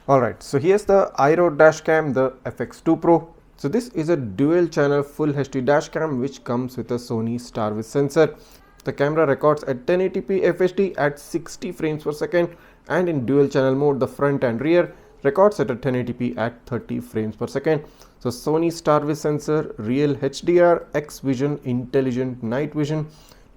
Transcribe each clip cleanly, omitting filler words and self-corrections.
Alright, so here's the IROAD Dashcam, the FX2 Pro. So this is a dual channel full HD dashcam which comes with a Sony StarVis sensor. The camera records at 1080p FHD at 60 frames per second, and in dual channel mode the front and rear records at a 1080p at 30 frames per second. So Sony StarVis sensor, real HDR, X Vision, intelligent night vision,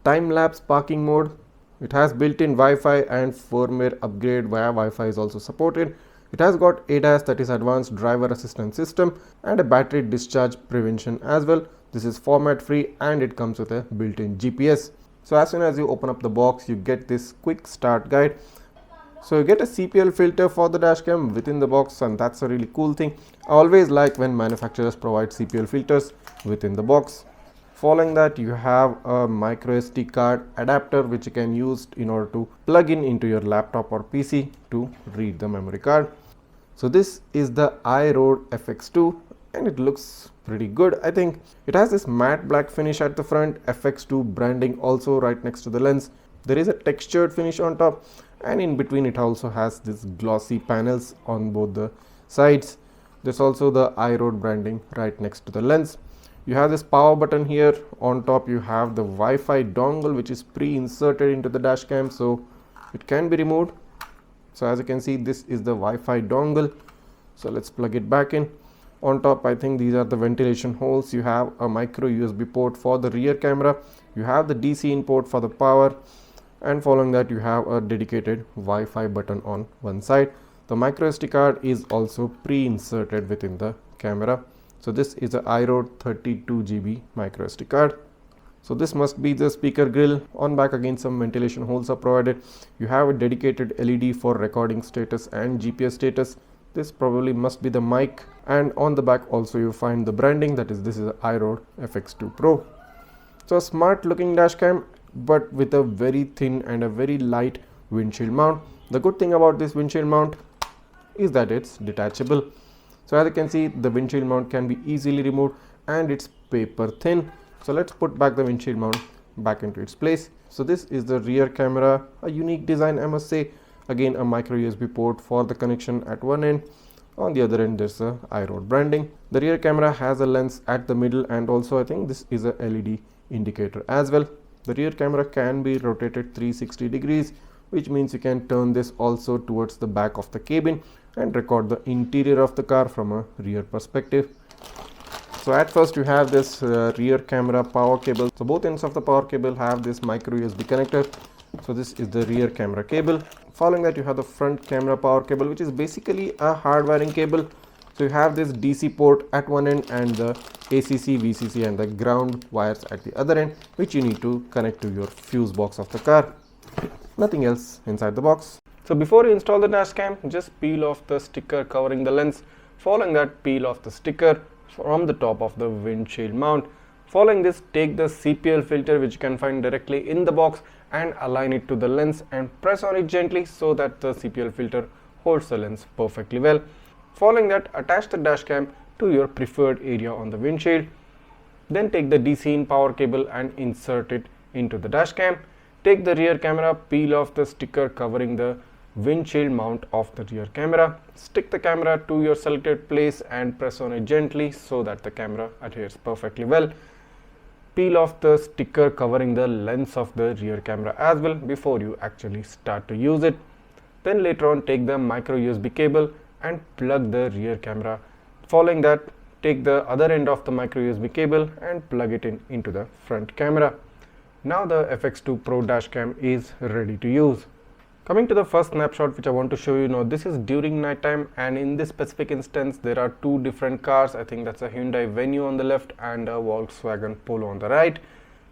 time lapse parking mode. It has built-in Wi-Fi and firmware upgrade via Wi-Fi is also supported. It has got ADAS, that is Advanced Driver Assistance System, and a battery discharge prevention as well. This is format free and it comes with a built-in GPS. So as soon as you open up the box, you get this quick start guide. So you get a CPL filter for the dashcam within the box, and that's a really cool thing. I always like when manufacturers provide CPL filters within the box. Following that, you have a micro SD card adapter which you can use in order to plug in into your laptop or PC to read the memory card. So this is the IROAD FX2 and it looks pretty good. I think it has this matte black finish at the front, FX2 branding also right next to the lens. There is a textured finish on top, and in between it also has this glossy panels on both the sides. There's also the IROAD branding right next to the lens. You have this power button here. On top you have the Wi-Fi dongle which is pre-inserted into the dashcam, so it can be removed. So as you can see, this is the Wi-Fi dongle. So let's plug it back in. On top, I think these are the ventilation holes. You have a micro USB port for the rear camera. You have the DC in port for the power, and following that you have a dedicated Wi-Fi button on one side. The micro SD card is also pre-inserted within the camera. So this is a IROAD 32 GB micro SD card. So this must be the speaker grill. On back again some ventilation holes are provided. You have a dedicated LED for recording status and GPS status. This probably must be the mic, and on the back also you find the branding, that is this is a IROAD FX2 Pro. So a smart looking dashcam but with a very thin and a very light windshield mount. The good thing about this windshield mount is that it's detachable. So as you can see, the windshield mount can be easily removed and it's paper thin. So let's put back the windshield mount back into its place. So this is the rear camera, a unique design I must say. Again, a micro USB port for the connection at one end. On the other end there's a IROAD branding. The rear camera has a lens at the middle, and also I think this is a LED indicator as well. The rear camera can be rotated 360 degrees, which means you can turn this also towards the back of the cabin and record the interior of the car from a rear perspective. So at first you have this rear camera power cable. So both ends of the power cable have this micro USB connector. So this is the rear camera cable. Following that you have the front camera power cable, which is basically a hard wiring cable. So you have this DC port at one end and the ACC, VCC and the ground wires at the other end, which you need to connect to your fuse box of the car. Nothing else inside the box. So before you install the dashcam, just peel off the sticker covering the lens. Following that, peel off the sticker from the top of the windshield mount. Following this, take the CPL filter which you can find directly in the box and align it to the lens and press on it gently so that the CPL filter holds the lens perfectly well. Following that, attach the dashcam to your preferred area on the windshield. Then take the DC in power cable and insert it into the dashcam. Take the rear camera, peel off the sticker covering the windshield mount of the rear camera. Stick the camera to your selected place and press on it gently so that the camera adheres perfectly well. Peel off the sticker covering the lens of the rear camera as well before you actually start to use it. Then later on, take the micro USB cable and plug the rear camera. Following that, take the other end of the micro USB cable and plug it into the front camera. Now the FX2 Pro dashcam is ready to use. Coming to the first snapshot which I want to show you now, this is during night time, and in this specific instance there are two different cars. I think that's a Hyundai Venue on the left and a Volkswagen Polo on the right.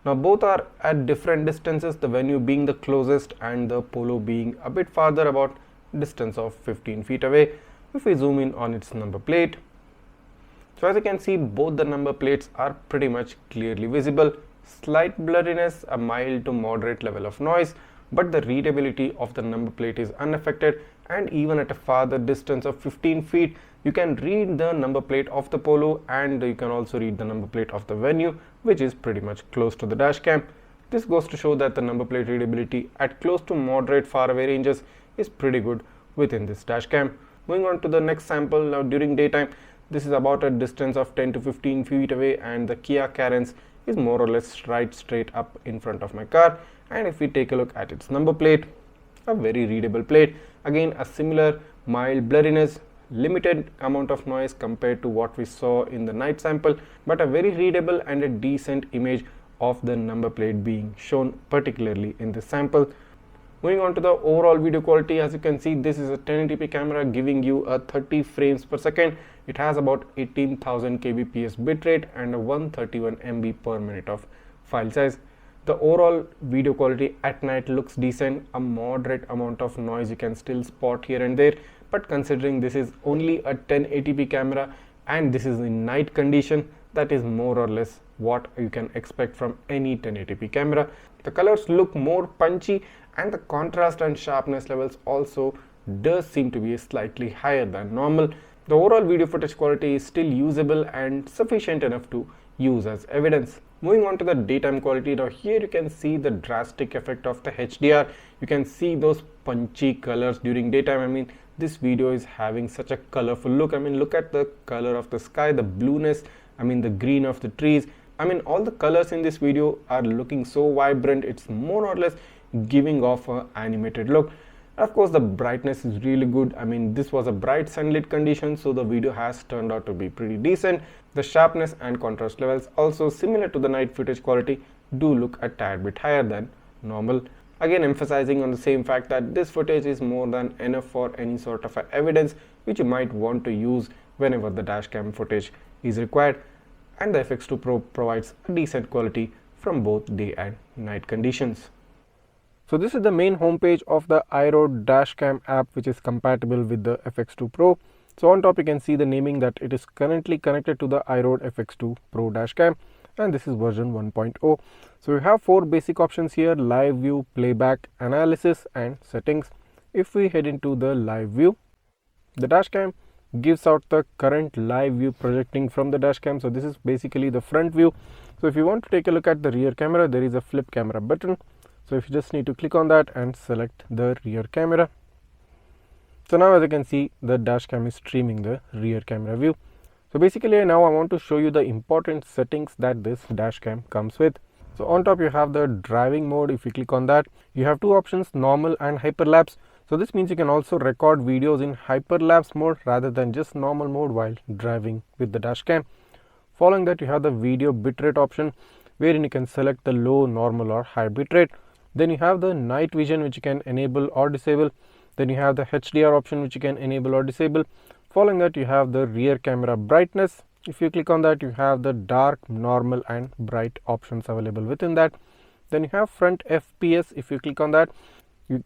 Now both are at different distances, the Venue being the closest and the Polo being a bit farther, about distance of 15 feet away. If we zoom in on its number plate, so as you can see, both the number plates are pretty much clearly visible. Slight blurriness, a mild to moderate level of noise, but the readability of the number plate is unaffected, and even at a farther distance of 15 feet you can read the number plate of the Polo, and you can also read the number plate of the Venue, which is pretty much close to the dashcam. This goes to show that the number plate readability at close to moderate far away ranges is pretty good within this dashcam. Moving on to the next sample. Now during daytime, this is about a distance of 10 to 15 feet away, and the Kia Carens is more or less right straight up in front of my car. And if we take a look at its number plate, a very readable plate, again a similar mild blurriness, limited amount of noise compared to what we saw in the night sample, but a very readable and a decent image of the number plate being shown, particularly in this sample. Moving on to the overall video quality, as you can see, this is a 1080p camera giving you a 30 frames per second. It has about 18,000 kbps bitrate and a 131 MB per minute of file size. The overall video quality at night looks decent. A moderate amount of noise you can still spot here and there, but considering this is only a 1080p camera and this is in night condition, that is more or less what you can expect from any 1080p camera. The colors look more punchy and the contrast and sharpness levels also does seem to be slightly higher than normal. The overall video footage quality is still usable and sufficient enough to use as evidence. Moving on to the daytime quality, now here you can see the drastic effect of the HDR. You can see those punchy colors during daytime. I mean, this video is having such a colorful look. I mean, look at the color of the sky, the blueness, I mean the green of the trees. I mean, all the colors in this video are looking so vibrant. It's more or less giving off an animated look. Of course, the brightness is really good. I mean, this was a bright sunlit condition, so the video has turned out to be pretty decent. The sharpness and contrast levels, also similar to the night footage quality, do look a tad bit higher than normal. Again, emphasizing on the same fact that this footage is more than enough for any sort of evidence which you might want to use whenever the dashcam footage is required. And the FX2 Pro provides a decent quality from both day and night conditions. So this is the main homepage of the IROAD Dashcam app, which is compatible with the FX2 Pro. So on top you can see the naming that it is currently connected to the IROAD FX2 Pro Dashcam, and this is version 1.0. So we have 4 basic options here: live view, playback, analysis and settings. If we head into the live view, the dashcam gives out the current live view projecting from the dashcam. So this is basically the front view. So if you want to take a look at the rear camera, there is a flip camera button. So if you just need to click on that and select the rear camera. So now as you can see, the dashcam is streaming the rear camera view. So basically now I want to show you the important settings that this dashcam comes with. So on top you have the driving mode. If you click on that, you have 2 options, normal and hyperlapse. So this means you can also record videos in hyperlapse mode rather than just normal mode while driving with the dashcam. Following that, you have the video bitrate option, wherein you can select the low, normal or high bitrate. Then you have the night vision, which you can enable or disable. Then you have the HDR option, which you can enable or disable. Following that, you have the rear camera brightness. If you click on that, you have the dark, normal and bright options available within that. Then you have front FPS. If you click on that,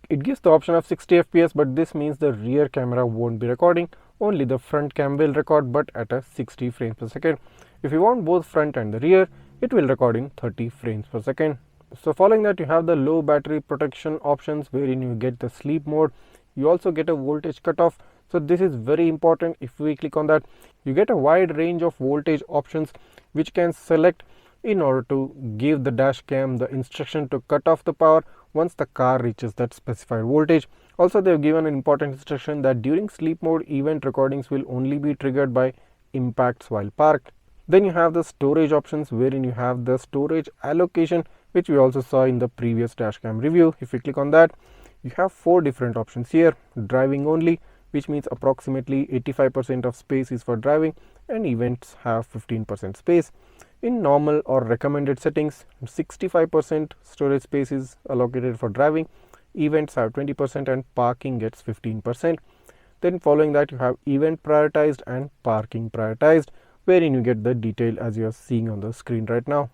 it gives the option of 60 fps, but this means the rear camera won't be recording. Only the front cam will record, but at a 60 frames per second. If you want both front and the rear, it will record in 30 frames per second. So following that, you have the low battery protection options, wherein you get the sleep mode. You also get a voltage cutoff. So this is very important. If we click on that, you get a wide range of voltage options which can select in order to give the dash cam the instruction to cut off the power once the car reaches that specified voltage. Also, they have given an important instruction that during sleep mode, event recordings will only be triggered by impacts while parked. Then you have the storage options, wherein you have the storage allocation, which we also saw in the previous dashcam review. If you click on that, you have 4 different options here. Driving only, which means approximately 85% of space is for driving and events have 15% space. In normal or recommended settings, 65% storage space is allocated for driving, events have 20% and parking gets 15%. Then following that, you have event prioritized and parking prioritized, wherein you get the detail as you are seeing on the screen right now.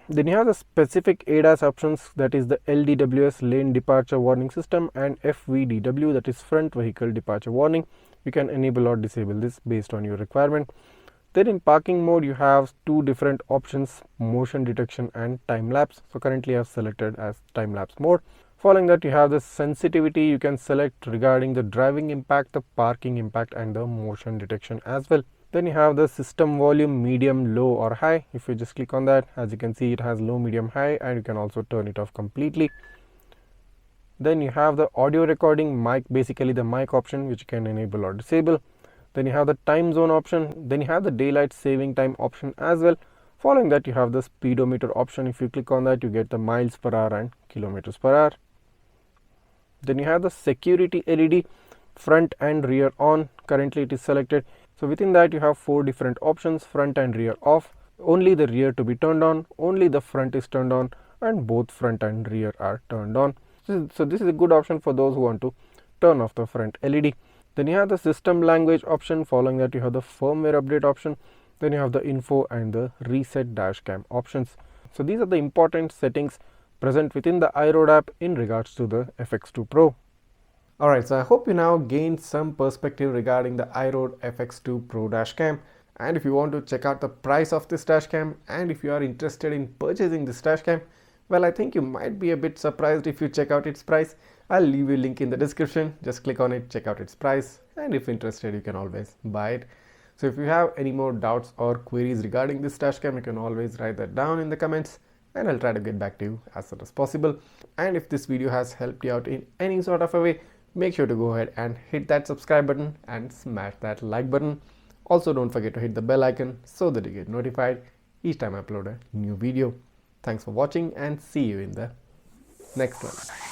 Then you have the specific ADAS options, that is the LDWS, lane departure warning system, and FVDW, that is front vehicle departure warning. You can enable or disable this based on your requirement. Then in parking mode, you have 2 different options, motion detection and time lapse. So currently I have selected as time lapse mode. Following that, you have the sensitivity. You can select regarding the driving impact, the parking impact and the motion detection as well. Then you have the system volume, medium, low or high. If you just click on that, as you can see, it has low, medium, high, and you can also turn it off completely. Then you have the audio recording mic, basically the mic option, which you can enable or disable. Then you have the time zone option. Then you have the daylight saving time option as well. Following that, you have the speedometer option. If you click on that, you get the miles per hour and kilometers per hour. Then you have the security LED, front and rear on. Currently it is selected. So within that you have 4 different options: front and rear off, only the rear to be turned on, only the front is turned on, and both front and rear are turned on. So this is a good option for those who want to turn off the front LED. Then you have the system language option. Following that you have the firmware update option. Then you have the info and the reset dashcam options. So these are the important settings present within the IROAD app in regards to the FX2 Pro. Alright, so I hope you now gained some perspective regarding the IROAD FX2 Pro dashcam. And if you want to check out the price of this dashcam, and if you are interested in purchasing this dashcam, well, I think you might be a bit surprised if you check out its price. I'll leave you a link in the description. Just click on it, check out its price, and if interested, you can always buy it. So if you have any more doubts or queries regarding this dashcam, you can always write that down in the comments, and I'll try to get back to you as soon as possible. And if this video has helped you out in any sort of a way, make sure to go ahead and hit that subscribe button and smash that like button. Also, don't forget to hit the bell icon so that you get notified each time I upload a new video. Thanks for watching, and see you in the next one.